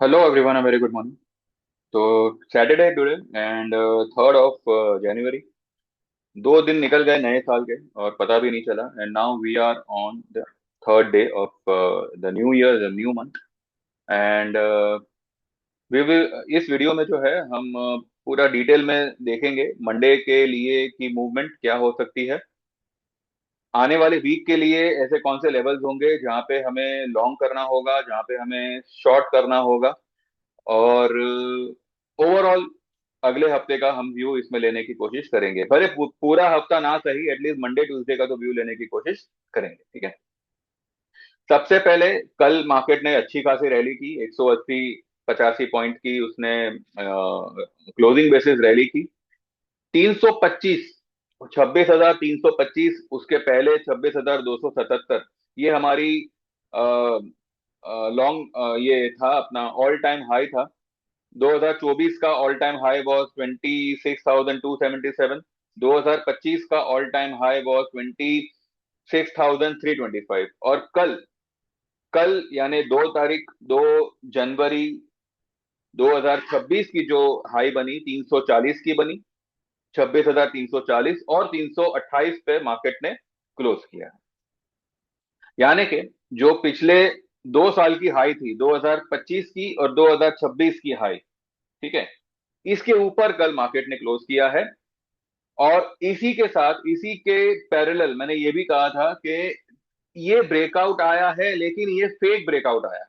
Hello everyone, a very good morning. तो Saturday today and 3rd of January. 2 दिन निकल गए नए साल के और पता भी नहीं चला and now we are on the third day of the new year, the new month. And we will इस वीडियो में जो है हम पूरा डिटेल में देखेंगे मंडे के लिए की मूवमेंट क्या हो सकती है. आने वाले वीक के लिए ऐसे कौन से लेवल्स होंगे जहाँ पे हमें लॉन्ग करना होगा, जहाँ पे हमें शॉर्ट करना होगा. और ओवरऑल अगले हफ्ते का हम व्यू इसमें लेने की कोशिश करेंगे. भले पूरा हफ्ता ना सही, एटलीस्ट मंडे ट्यूसडे का तो व्यू लेने की कोशिश करेंगे. ठीक है. सबसे पहले कल मार्केट ने अच्छी खासी रैली की, 180 85 पॉइंट की उसने क्लोजिंग बेसिस रैली की. 325, 26,325, उसके पहले 26,277, ये हमारी लॉन्ग ये था अपना ऑल टाइम हाई था. 2024 का ऑल टाइम हाई वॉज 26,277. 2025 का ऑल टाइम हाई वॉज 26,325. और कल कल यानी 2 तारीख, 2 जनवरी 2026 की जो हाई बनी 340 की बनी. 26,340 और 328 पे मार्केट ने क्लोज किया. यानी कि जो पिछले 2 साल की हाई थी, 2025 की और 2026 की हाई, ठीक है, इसके ऊपर कल मार्केट ने क्लोज किया है. और इसी के साथ, इसी के पैरेलल मैंने ये भी कहा था कि ये ब्रेकआउट आया है, लेकिन ये फेक ब्रेकआउट आया है.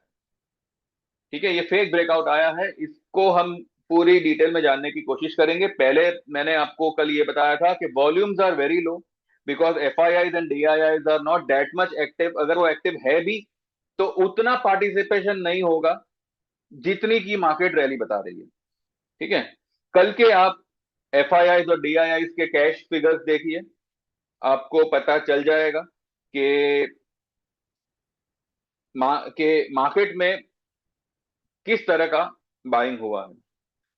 ठीक है, ये फेक ब्रेकआउट आया है, इसको हम पूरी डिटेल में जानने की कोशिश करेंगे. पहले मैंने आपको कल ये बताया था कि volumes are very low because FIIs and DIIs are not that much active. अगर वो एक्टिव है भी तो उतना पार्टिसिपेशन नहीं होगा जितनी की मार्केट रैली बता रही है. ठीक है. कल के आप एफआईआईज और डीआईआईज के कैश फिगर्स देखिए, आपको पता चल जाएगा कि मार्केट में किस तरह का बाइंग हुआ है.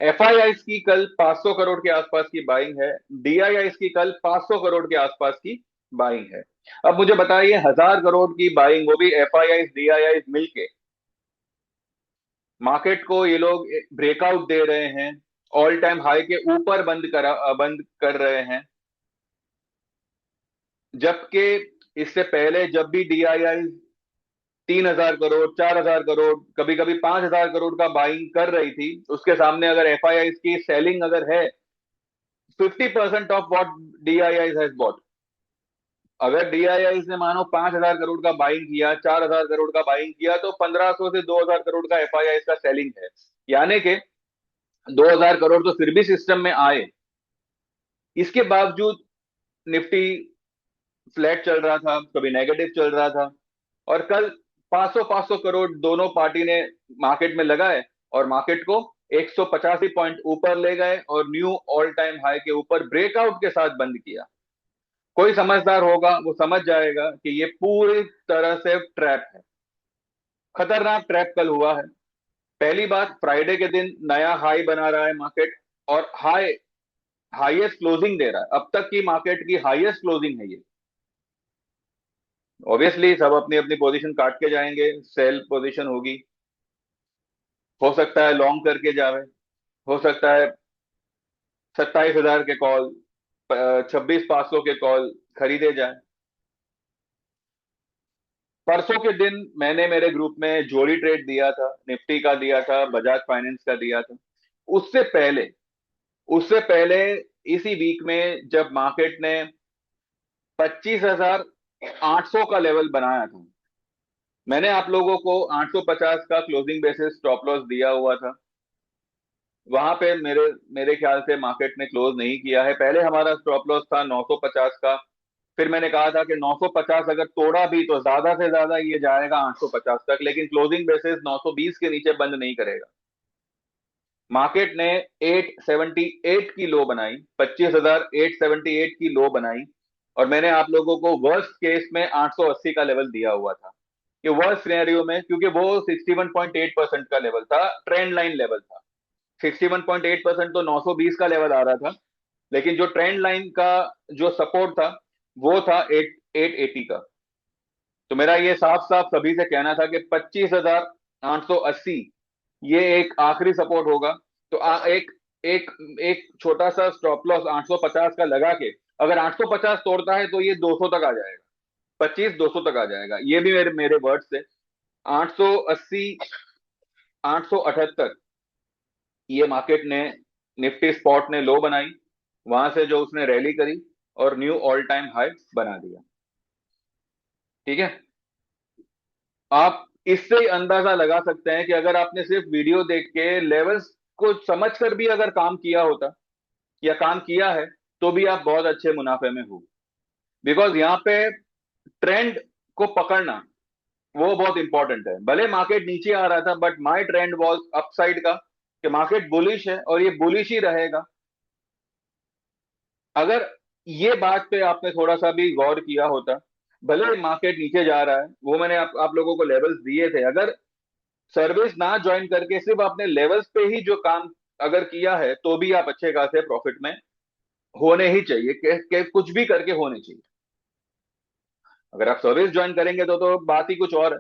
एफआईआईज की कल 500 करोड़ के आसपास की बाइंग है. डीआईआईज की कल 500 करोड़ के आसपास की बाइंग है. अब मुझे बताइए, 1,000 करोड़ की बाइंग, वो भी एफआईआईज डीआईआईज मिलके, मार्केट को ये लोग ब्रेकआउट दे रहे हैं, ऑल टाइम हाई के ऊपर बंद कर रहे हैं. जबकि इससे पहले जब भी डीआईआई 3,000 करोड़, 4,000 करोड़, कभी कभी 5,000 करोड़ का बाइंग कर रही थी, उसके सामने अगर एफआईआई की सेलिंग अगर है 50% of what DII has bot. अगर डीआईआई ने मानो 5,000 करोड़ का बाइंग किया, 4,000 करोड़ का बाइंग किया, तो 1,500 से 2,000 करोड़ का एफआईआई का सेलिंग है. यानी कि 2,000 करोड़ तो फिर भी सिस्टम में आए. इसके बावजूद निफ्टी फ्लैट चल रहा था, कभी नेगेटिव चल रहा था. और कल 500 500 करोड़ दोनों पार्टी ने मार्केट में लगाए और मार्केट को 185 पॉइंट ऊपर ले गए और न्यू ऑल टाइम हाई के ऊपर ब्रेकआउट के साथ बंद किया. कोई समझदार होगा वो समझ जाएगा कि ये पूरी तरह से ट्रैप है. खतरनाक ट्रैप कल हुआ है. पहली बात, फ्राइडे के दिन नया हाई बना रहा है मार्केट, और हाईएस्ट क्लोजिंग दे रहा है. अब तक की मार्केट की हाईएस्ट क्लोजिंग है ये. ऑब्वियसली सब अपनी अपनी पोजीशन काट के जाएंगे, सेल पोजीशन होगी. हो सकता है लॉन्ग करके जावे, हो सकता है 27,000 के कॉल, 26,500 के कॉल खरीदे जाए. परसों के दिन मैंने मेरे ग्रुप में जोड़ी ट्रेड दिया था, निफ्टी का दिया था, बजाज फाइनेंस का दिया था. उससे पहले उससे पहले इसी वीक में जब मार्केट ने 25,800 का लेवल बनाया था, मैंने आप लोगों को 850 का क्लोजिंग बेसिस स्टॉप लॉस दिया हुआ था. वहां पे मेरे मेरे ख्याल से मार्केट ने क्लोज नहीं किया है. पहले हमारा स्टॉप लॉस था 950 का. फिर मैंने कहा था कि 950 अगर तोड़ा भी तो ज्यादा से ज्यादा ये जाएगा 850 तक, लेकिन क्लोजिंग बेसिस 920 के नीचे बंद नहीं करेगा. मार्केट ने 878 की लो बनाई, 25,878 की लो बनाई. और मैंने आप लोगों को वर्स्ट केस में 880 का लेवल दिया हुआ था. कि वर्स्ट सिनेरियो में, क्योंकि वो 61.8% का लेवल था, ट्रेंड लाइन लेवल था. 61.8% तो 920 का लेवल आ रहा था, लेकिन जो ट्रेंड लाइन का जो सपोर्ट था वो था 880 का. तो मेरा ये साफ साफ सभी से कहना था कि 25,880 ये एक आखिरी सपोर्ट होगा। तो एक एक एक छोटा सा स्टॉप लॉस 850 का लगा के, अगर 850 तोड़ता है तो ये 200 तक आ जाएगा, 25 200 तक आ जाएगा। ये भी मेरे मेरे वर्ड से 880 878 ये मार्केट ने, निफ्टी स्पॉट ने लो बनाई, वहां से जो उसने रैली करी और न्यू ऑल टाइम हाई बना दिया। ठीक है। आप इससे ही अंदाजा लगा सकते हैं कि अगर आपने सिर्फ वीडियो देख के लेवल्स को समझकर भी अगर काम किया होता या काम किया है, तो भी आप बहुत अच्छे मुनाफे में हो। बिकॉज यहाँ पे ट्रेंड को पकड़ना वो बहुत इंपॉर्टेंट है। भले मार्केट नीचे आ रहा था, but my trend was upside का, कि मार्केट बुलिश है और ये बुलिश ही रहेगा। अगर ये बात पे आपने थोड़ा सा भी गौर किया होता, भले मार्केट नीचे जा रहा है, वो मैंने आप लोगों को लेवल्स दिए थे, अगर सर्विस ना ज्वाइन करके सिर्फ आपने लेवल्स पे ही जो काम अगर किया है, तो भी आप अच्छे खासे प्रॉफिट में होने ही चाहिए, के कुछ भी करके होने चाहिए। अगर आप सर्विस ज्वाइन करेंगे तो बात ही कुछ और है।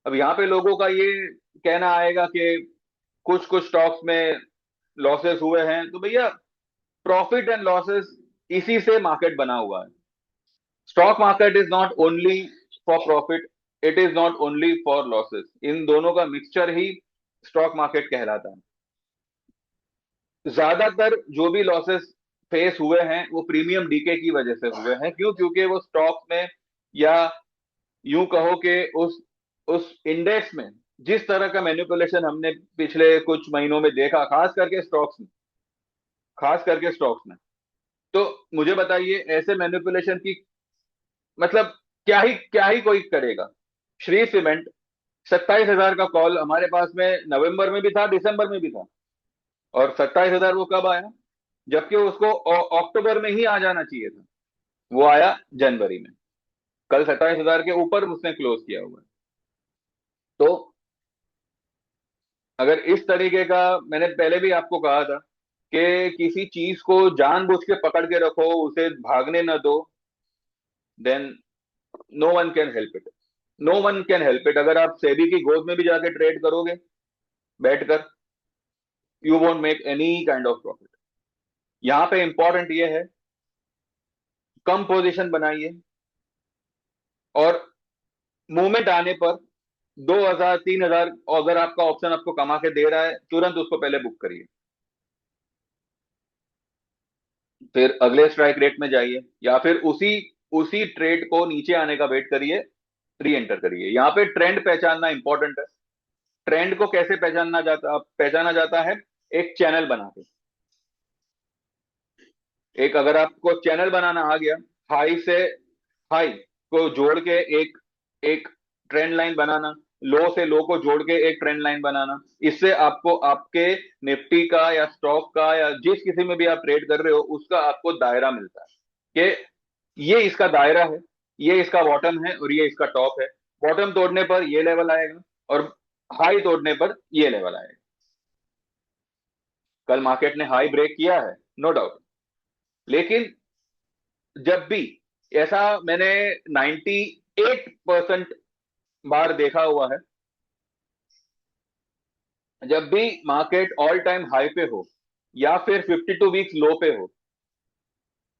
अब यहाँ पे लोगों का ये कहना आएगा कि कुछ कुछ स्टॉक्स में लॉसेस हुए हैं, तो भैया प्रॉफिट एंड लॉसेस इसी से मार्केट बना हुआ है। Stock market is not only for profit, it is not only for losses. इन दोनों का मिक्सचर ही स्टॉक मार्केट कहलाता है। ज्यादातर जो भी लॉसेस फेस हुए हैं वो प्रीमियम डीके की वजह से हुए हैं। क्यों? क्योंकि वो स्टॉक्स में, या यूं कहो कि उस इंडेक्स में जिस तरह का मैनिपुलेशन हमने पिछले कुछ महीनों में देखा, खास करके स्टॉक्स में, तो मुझे बताइए ऐसे मैनिपुलेशन की मतलब क्या ही कोई करेगा। श्री सीमेंट 27,000 का कॉल हमारे पास में नवंबर में भी था, दिसंबर में भी था, और 27,000 वो कब आया? जबकि उसको अक्टूबर में ही आ जाना चाहिए था, वो आया जनवरी में। कल 27,000 के ऊपर उसने क्लोज किया हुआ है। तो अगर इस तरीके का, मैंने पहले भी आपको कहा था कि किसी चीज को जानबूझ के पकड़ के रखो, उसे भागने न दो, then no one can help it. No one can help it. अगर आप सेबी की गोद में भी जाके ट्रेड करोगे बैठकर, you won't make any kind of profit. यहां पे इंपॉर्टेंट ये है, कम पोजीशन बनाइए, और मूवमेंट आने पर 2,000 3,000 अगर आपका ऑप्शन आपको कमा के दे रहा है, तुरंत उसको पहले बुक करिए। फिर अगले स्ट्राइक रेट में जाइए, या फिर उसी उसी ट्रेड को नीचे आने का वेट करिए, री एंटर करिए। यहाँ पे ट्रेंड पहचानना इंपॉर्टेंट है। ट्रेंड को कैसे पहचाना जाता है? एक चैनल बना के। एक अगर आपको चैनल बनाना आ गया, हाई से हाई को जोड़ के एक एक ट्रेंड लाइन बनाना, लो से लो को जोड़ के एक ट्रेंड लाइन बनाना, इससे आपको आपके निफ्टी का या स्टॉक का या जिस किसी में भी आप ट्रेड कर रहे हो उसका आपको दायरा मिलता है कि ये इसका दायरा है, ये इसका बॉटम है और ये इसका टॉप है। बॉटम तोड़ने पर ये लेवल आएगा और हाई तोड़ने पर ये लेवल आएगा। कल मार्केट ने हाई ब्रेक किया है, नो डाउट, लेकिन जब भी ऐसा मैंने 98% बार देखा हुआ है, जब भी मार्केट ऑल टाइम हाई पे हो या फिर 52 वीक्स लो पे हो,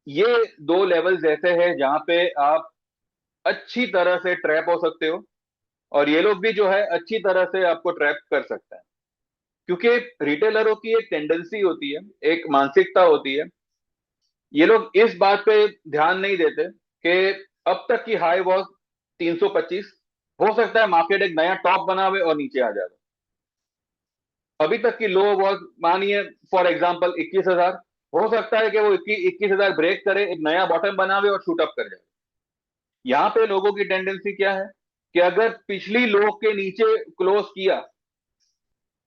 ये दो लेवल्स ऐसे हैं जहां पे आप अच्छी तरह से ट्रैप हो सकते हो, और ये लोग भी जो है अच्छी तरह से आपको ट्रैप कर सकता है। क्योंकि रिटेलरों की एक टेंडेंसी होती है, एक मानसिकता होती है, ये लोग इस बात पे ध्यान नहीं देते कि अब तक की हाई वॉज 325, हो सकता है मार्केट एक नया टॉप बनावे और नीचे आ जाए। अभी तक की लो वॉज, मानिए फॉर एग्जांपल 21,000, हो सकता है कि वो 21,000 ब्रेक करे, एक नया बॉटम बनावे और शूट अप कर जाए। यहां पे लोगों की टेंडेंसी क्या है कि अगर पिछली लो के नीचे क्लोज किया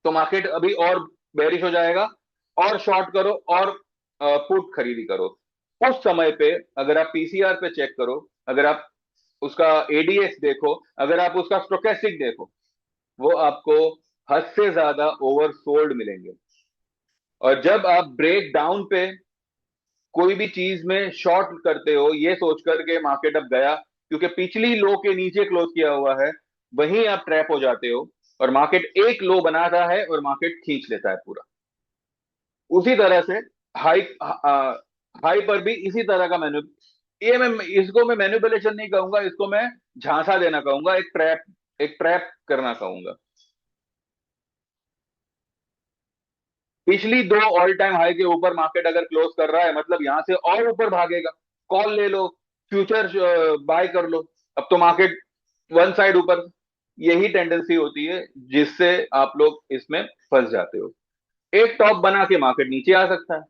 तो मार्केट अभी और बेरिश हो जाएगा, और शॉर्ट करो और पुट खरीदी करो। उस समय पे अगर आप पीसीआर पे चेक करो, अगर आप उसका एडीएक्स देखो, अगर आप उसका स्टोकेस्टिक देखो, वो आपको हद से ज्यादा ओवरसोल्ड मिलेंगे। और जब आप ब्रेक डाउन पे कोई भी चीज में शॉर्ट करते हो ये सोच करके मार्केट अब गया क्योंकि पिछली लो के नीचे क्लोज किया हुआ है, वहीं आप ट्रैप हो जाते हो। और मार्केट एक लो बनाता है और मार्केट खींच लेता है पूरा। उसी तरह से हाई हाई पर भी इसी तरह का मैन्यु ये मैं इसको मैं मैनिपुलेशन नहीं कहूंगा, इसको मैं झांसा देना कहूंगा, एक ट्रैप करना कहूंगा। पिछली दो ऑल टाइम हाई के ऊपर मार्केट अगर क्लोज कर रहा है, मतलब यहां से और ऊपर भागेगा। कॉल ले लो, फ्यूचर बाय कर लो। अब तो मार्केट वन साइड ऊपर, यही टेंडेंसी होती है जिससे आप लोग इसमें फंस जाते हो। एक टॉप बना के मार्केट नीचे आ सकता है,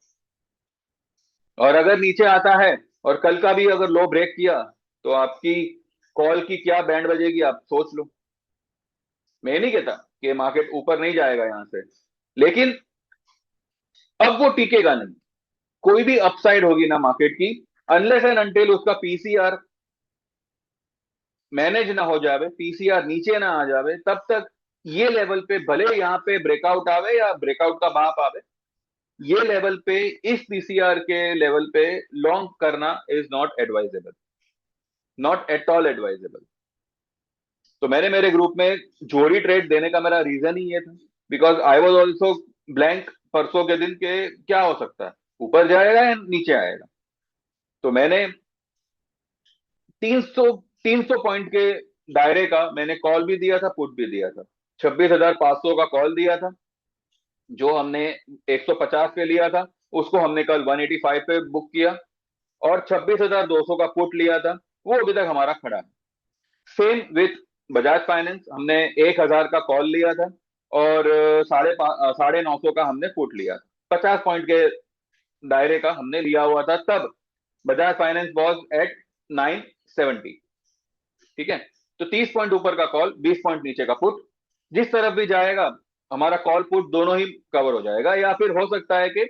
और अगर नीचे आता है और कल का भी अगर लो ब्रेक किया, तो आपकी कॉल की क्या बैंड बजेगी आप सोच लो। मैं नहीं कहता कि मार्केट ऊपर नहीं जाएगा यहां से, लेकिन अब वो टिकेगा नहीं। कोई भी अपसाइड होगी ना मार्केट की, अनलेस एंड अनटिल उसका पीसीआर मैनेज ना हो जावे, पीसीआर नीचे ना आ जावे, तब तक ये लेवल पे भले यहां पे ब्रेकआउट आवे या ब्रेकआउट का बाप आवे, ये लेवल पे, इस पीसीआर के लेवल पे लॉन्ग करना is not advisable, not at all advisable. तो मैंने मेरे ग्रुप में जोड़ी ट्रेड देने का मेरा रीजन ही ये था, because I was also blank परसों के दिन के क्या हो सकता है, ऊपर जाएगा या नीचे आएगा। तो मैंने 300 300 पॉइंट के दायरे का मैंने कॉल भी दिया था, पुट भी दिया था। 26,500 का कॉल दिया था, जो हमने 150 पे लिया था, उसको हमने कल 185 पे बुक किया। और 26,200 का पुट लिया था, वो अभी तक हमारा खड़ा है। सेम विथ बजाज फाइनेंस, हमने 1,000 का कॉल लिया था, और 950 का हमने पुट लिया था। 50 पॉइंट के दायरे का हमने लिया हुआ था तब। Bajaj finance was at 970। ठीक है, तो 30 पॉइंट ऊपर का कॉल, 20 पॉइंट नीचे का पुट। जिस तरफ भी जाएगा हमारा कॉल पुट दोनों ही कवर हो जाएगा, या फिर हो सकता है कि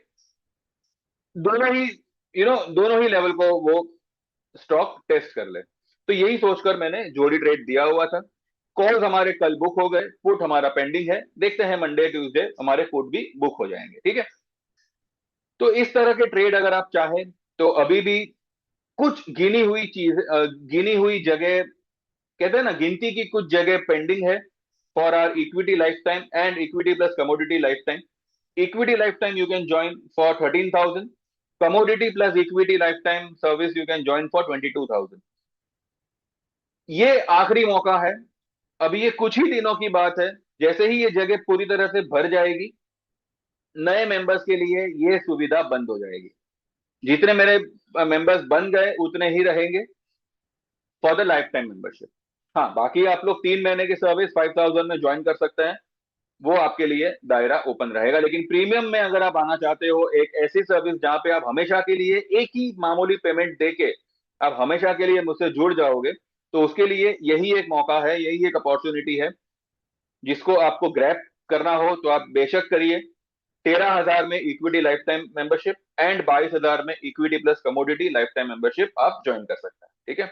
दोनों ही दोनों ही लेवल को वो स्टॉक टेस्ट कर ले। तो यही सोचकर मैंने जोड़ी ट्रेड दिया हुआ था। कॉल्स हमारे कल बुक हो गए, पुट हमारा पेंडिंग है, देखते हैं मंडे ट्यूसडे हमारे पुट भी बुक हो जाएंगे। ठीक है, तो इस तरह के ट्रेड अगर आप चाहें तो अभी भी कुछ गिनी हुई जगह, कहते हैं ना, गिनती की कुछ जगह पेंडिंग है for our equity life time and equity plus commodity life time. Equity life time you can join for 13,000, commodity plus equity life time service you can join for 22,000। ये आखिरी मौका है, अभी ये कुछ ही दिनों की बात है। जैसे ही ये जगह पूरी तरह से भर जाएगी, नए मेंबर्स के लिए ये सुविधा बंद हो जाएगी। जितने मेरे मेंबर्स बन गए उतने ही रहेंगे for the life time membership. हाँ, बाकी आप लोग 3 महीने की सर्विस 5,000 में ज्वाइन कर सकते हैं, वो आपके लिए दायरा ओपन रहेगा। लेकिन प्रीमियम में अगर आप आना चाहते हो, एक ऐसी सर्विस जहां पे आप हमेशा के लिए एक ही मामूली पेमेंट देके आप हमेशा के लिए मुझसे जुड़ जाओगे, तो उसके लिए यही एक मौका है, यही एक अपॉर्चुनिटी है जिसको आपको ग्रैब करना हो तो आप बेशक करिए। 13,000 में equity life time membership and 22,000 में equity plus commodity life time membership आप ज्वाइन कर सकते हैं। ठीक है,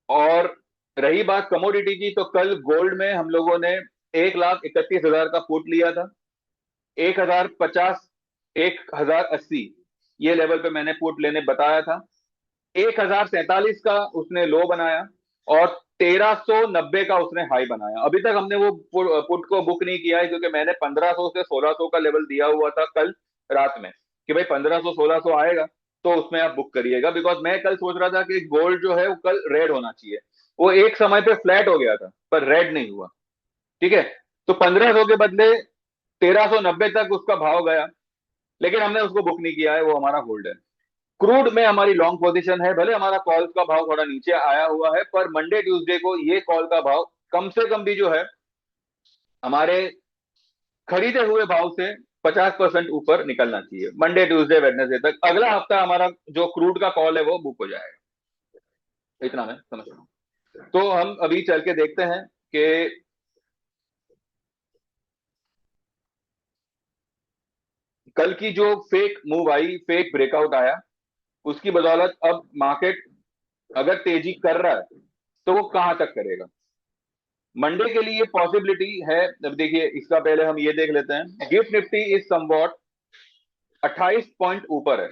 और रही बात कमोडिटी की, तो कल गोल्ड में हम लोगों ने 1,31,000 का पुट लिया था। 1,050, 1,080 ये लेवल पे मैंने पुट लेने बताया था। 1,047 का उसने लो बनाया, और 1,390 का उसने हाई बनाया। अभी तक हमने वो पुट को बुक नहीं किया है, क्योंकि मैंने 1,500 से 1,600 का लेवल दिया हुआ था कल रात में, कि भाई 1,500 1,600 आएगा तो उसमें आप बुक करिएगा। बिकॉज मैं कल सोच रहा था कि गोल्ड जो है वो कल रेड होना चाहिए। वो एक समय पे फ्लैट हो गया था पर रेड नहीं हुआ। ठीक है, तो 1,500 के बदले 1,390 तक उसका भाव गया, लेकिन हमने उसको बुक नहीं किया है, वो हमारा होल्ड है। क्रूड में हमारी लॉन्ग पोजीशन है, भले हमारा कॉल का भाव थोड़ा नीचे आया हुआ है, पर मंडे ट्यूसडे को ये कॉल का भाव कम से कम भी जो है हमारे खरीदे हुए भाव से 50% ऊपर निकलना चाहिए मंडे ट्यूसडे वेडनेसडे तक। अगला हफ्ता हमारा जो क्रूड का कॉल है वो बुक हो जाएगा। इतना मैं समझ रहा हूँ। तो हम अभी चल के देखते हैं कि कल की जो fake move I, fake breakout आया, उसकी बदौलत अब मार्केट अगर तेजी कर रहा है तो वो कहां तक करेगा। मंडे के लिए पॉसिबिलिटी है। अब देखिए, इसका पहले हम ये देख लेते हैं, gift Nifty is somewhat 28 point ऊपर है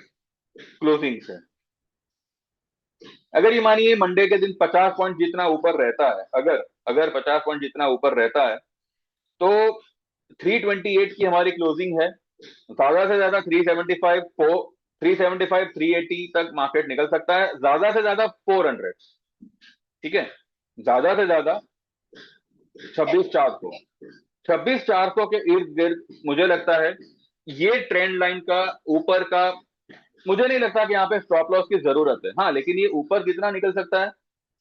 क्लोजिंग से। अगर ये मानिए मंडे के दिन 50 पॉइंट जितना ऊपर रहता है, अगर अगर 50 पॉइंट जितना ऊपर रहता है तो 328 की हमारी क्लोजिंग है। ज्यादा से ज्यादा 375, 375 380 तक मार्केट निकल सकता है, ज्यादा से ज्यादा 400। ठीक है, ज्यादा से ज्यादा 26,400, 26,400 के इर्द गिर्द मुझे लगता है ये ट्रेंड लाइन का ऊपर का। मुझे नहीं लगता कि यहाँ पे स्टॉप लॉस की जरूरत है, हाँ, लेकिन ये ऊपर कितना निकल सकता है,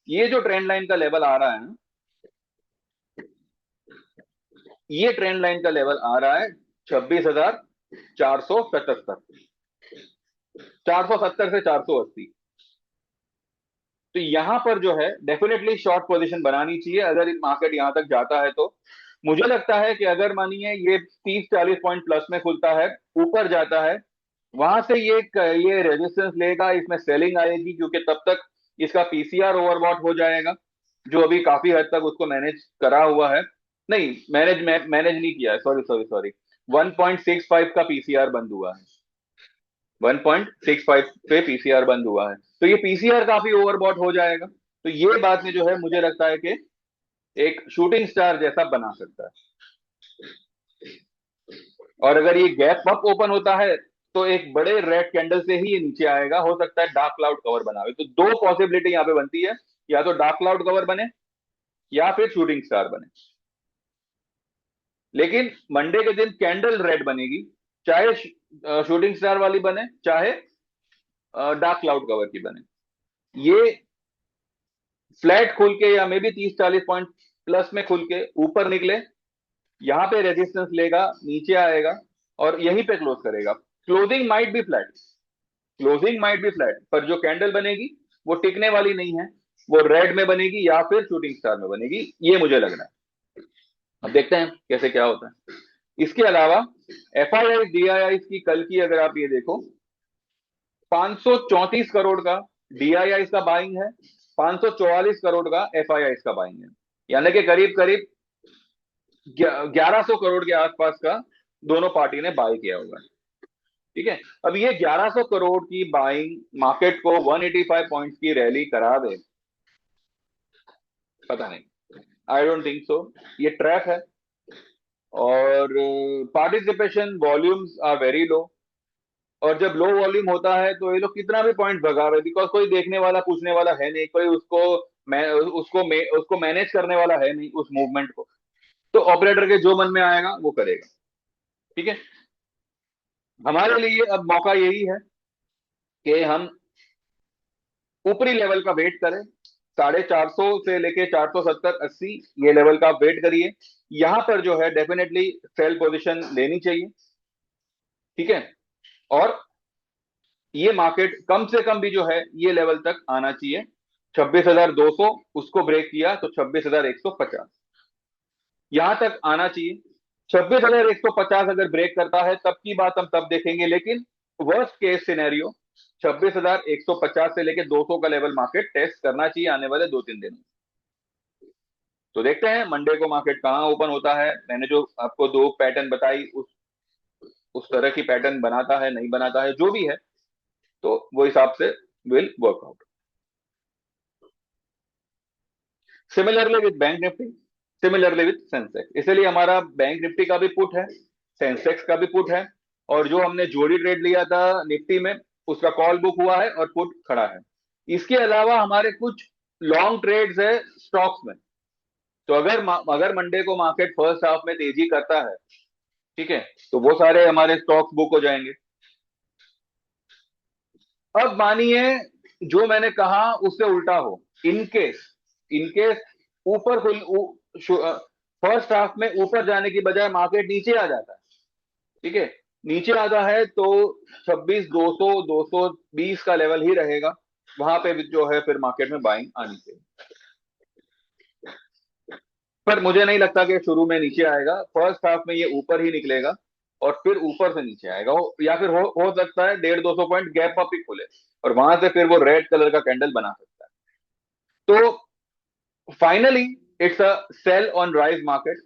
ये जो ट्रेंड लाइन का लेवल आ रहा है ना, ये ट्रेंड लाइन का लेवल आ रहा है 26,477, 470 से 480। तो यहां पर जो है डेफिनेटली शॉर्ट पोजीशन बनानी चाहिए अगर मार्केट यहां तक जाता है तो। मुझे लगता है कि अगर मानिए ये 30-40 पॉइंट प्लस में खुलता है, ऊपर जाता है, वहां से ये रेजिस्टेंस लेगा, इसमें सेलिंग आएगी, क्योंकि तब तक इसका पीसीआर ओवरबॉट हो जाएगा, जो अभी काफी हद तक उसको मैनेज करा हुआ है। नहीं, मैनेज नहीं किया है, सॉरी सॉरी सॉरी, 1.65 का पीसीआर बंद हुआ है, 1.65 पे पीसीआर बंद हुआ है, तो ये पीसीआर काफी ओवरबॉट हो जाएगा। तो ये बात में जो है मुझे लगता है कि एक शूटिंग स्टार जैसा बना सकता है। और अगर ये गैप अप ओपन होता है तो एक बड़े रेड कैंडल से ही ये नीचे आएगा, हो सकता है डार्क क्लाउड कवर बनावे। तो दो पॉसिबिलिटी यहां पे बनती है, या तो डार्क क्लाउड कवर बने या फिर शूटिंग स्टार बने। लेकिन मंडे के दिन कैंडल रेड बनेगी, चाहे शूटिंग स्टार वाली बने चाहे डार्क क्लाउड कवर की बने। ये फ्लैट खुल के या मे बी 30-40 पॉइंट प्लस में खुल के ऊपर निकले, यहां पे रेजिस्टेंस लेगा, नीचे आएगा और यहीं पे क्लोज करेगा। Closing might be flat, closing might be flat, पर जो कैंडल बनेगी वो टिकने वाली नहीं है, वो रेड में बनेगी या फिर शूटिंग स्टार में बनेगी, ये मुझे लग रहा है। अब देखते हैं कैसे क्या होता है। इसके अलावा F I I D I आई की कल की अगर आप ये देखो, 534 करोड़ का डीआईआई का बाइंग है, 544 करोड़ का एफआईआई का बाइंग है, यानी कि करीब करीब 1100 करोड़ के आसपास का दोनों पार्टी ने बाय किया होगा। ठीक है, अब ये 1100 करोड़ की बाइंग मार्केट को 185 पॉइंट्स की रैली करा दे, पता नहीं, आई डोंट थिंक सो, ये ट्रैप है। और participation volumes are very low, और जब लो वॉल्यूम होता है तो ये लोग कितना भी पॉइंट भगावे, बिकॉज कोई देखने वाला पूछने वाला है नहीं, कोई उसको मैनेज करने वाला है नहीं उस मूवमेंट को, तो ऑपरेटर के जो मन में आएगा वो करेगा। ठीक है, हमारे लिए अब मौका यही है कि हम ऊपरी लेवल का वेट करें, 450 से लेके 470-80, ये लेवल का आप वेट करिए, यहां पर जो है डेफिनेटली सेल पोजीशन लेनी चाहिए। ठीक है, और ये मार्केट कम से कम भी जो है ये लेवल तक आना चाहिए, 26,200, उसको ब्रेक किया तो 26,150, यहां तक आना चाहिए। 26,150 अगर ब्रेक करता है तब की बात हम तब देखेंगे, लेकिन वर्स्ट केस सिनेरियो 26,150 से लेकर 200 का लेवल मार्केट टेस्ट करना चाहिए आने वाले 2-3 दिन। तो देखते हैं मंडे को मार्केट कहां ओपन होता है। मैंने जो आपको दो पैटर्न बताई, उस तरह की पैटर्न बनाता है नहीं बनाता है, जो भी है, तो वो हिसाब से will work out. Similarly with bank Nifty, similarly with Sensex, इसलिए हमारा बैंक निफ्टी का भी पुट है, सेंसेक्स का भी पुट है, और जो हमने जोड़ी ट्रेड लिया था निफ्टी में उसका कॉल बुक हुआ है और पुट खड़ा है। इसके अलावा हमारे कुछ लॉन्ग ट्रेड्स है स्टॉक्स में, तो अगर मंडे को मार्केट फर्स्ट हाफ में तेजी करता है, ठीक है, तो वो सारे हमारे स्टॉक्स बुक हो जाएंगे। अब मानिए जो मैंने कहा उससे उल्टा हो, इनकेस इनकेस ऊपर फर्स्ट हाफ में ऊपर जाने की बजाय मार्केट नीचे आ जाता है, ठीक है, नीचे आता है तो 26,200 220 का लेवल ही रहेगा, वहां पे जो है फिर मार्केट में बाइंग आनी चाहिए। पर मुझे नहीं लगता कि शुरू में नीचे आएगा, फर्स्ट हाफ में ये ऊपर ही निकलेगा और फिर ऊपर से नीचे आएगा, या फिर हो सकता है 150-200 पॉइंट गैप अप ही खुले और वहां से फिर वो रेड कलर का कैंडल बना सकता है। तो finally it's a sell on rise market.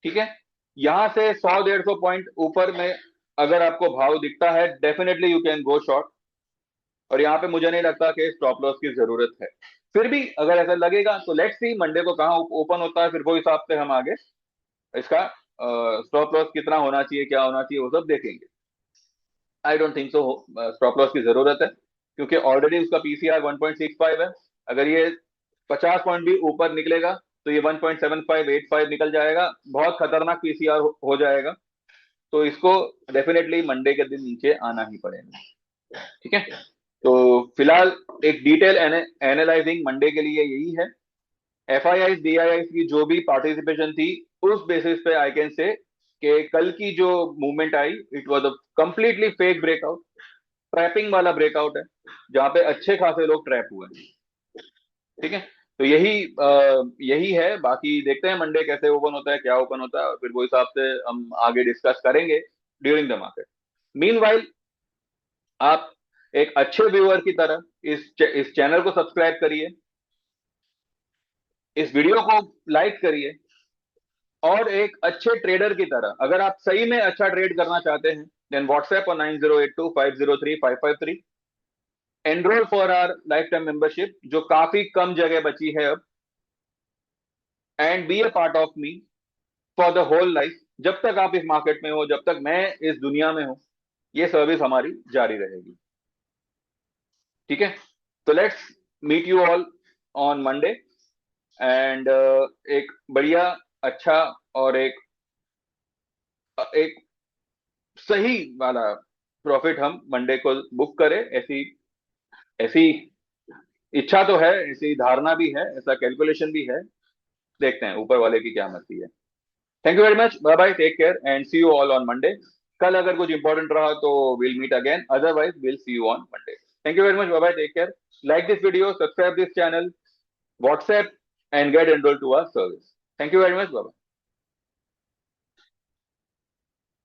ठीक है, यहां से 100-150 पॉइंट ऊपर में अगर आपको भाव दिखता है, definitely you can go short, और यहां पे मुझे नहीं लगता कि स्टॉप लॉस की जरूरत है। फिर भी अगर ऐसा लगेगा तो लेट्स सी मंडे को कहाँ ओपन होता है, फिर वो हिसाब से हम आगे इसका स्टॉप लॉस कितना होना चाहिए, क्या होना चाहिए, वो सब देखेंगे। I don't think so stop loss की जरूरत है, क्योंकि ऑलरेडी उसका पीसीआर 1.65 है। अगर ये 50 पॉइंट भी ऊपर निकलेगा तो ये 1.7585 निकल जाएगा, बहुत खतरनाक पीसीआर हो जाएगा। तो इसको डेफिनेटली मंडे के दिन नीचे आना ही पड़ेगा। ठीक है, तो फिलहाल एक डिटेल एनालाइजिंग मंडे के लिए यही है। एफआईआई डीआईआई की जो भी पार्टिसिपेशन थी, उस बेसिस पे आई कैन से कि कल की जो movement I, it was a completely fake breakout, trapping वाला ब्रेकआउट है, जहां पे अच्छे खासे लोग ट्रैप हुए हैं। ठीक है, तो यही है। बाकी देखते हैं मंडे कैसे ओपन होता है, क्या ओपन होता है, और फिर वो हिसाब से हम आगे डिस्कस करेंगे ड्यूरिंग द मार्केट। मीनवाइल आप एक अच्छे व्यूअर की तरह इस चैनल को सब्सक्राइब करिए, इस वीडियो को लाइक करिए, और एक अच्छे ट्रेडर की तरह अगर आप सही में अच्छा ट्रेड करना चाहते हैं, देन व्हाट्सएप और 9082503553, enrol for our life time membership जो काफी कम जगह बची है अब, and be a part of me for the whole life. जब तक आप इस मार्केट में हो, जब तक मैं इस दुनिया में हूं, ये सर्विस हमारी जारी रहेगी। ठीक है, तो let's meet you all on Monday, and एक बढ़िया, अच्छा, और एक एक सही वाला प्रॉफिट हम मंडे को बुक करें, ऐसी ऐसी इच्छा तो है, ऐसी धारणा भी है, ऐसा कैलकुलेशन भी है। देखते हैं ऊपर वाले की क्या मर्जी है। Thank you very much, bye bye, take care and see you all on Monday. कल अगर कुछ इंपॉर्टेंट रहा तो will meet again, otherwise will see you on Monday. Thank you very much, bye bye, take care. Like this video, subscribe this channel, WhatsApp, and get enrol to our service. Thank you very much, bye.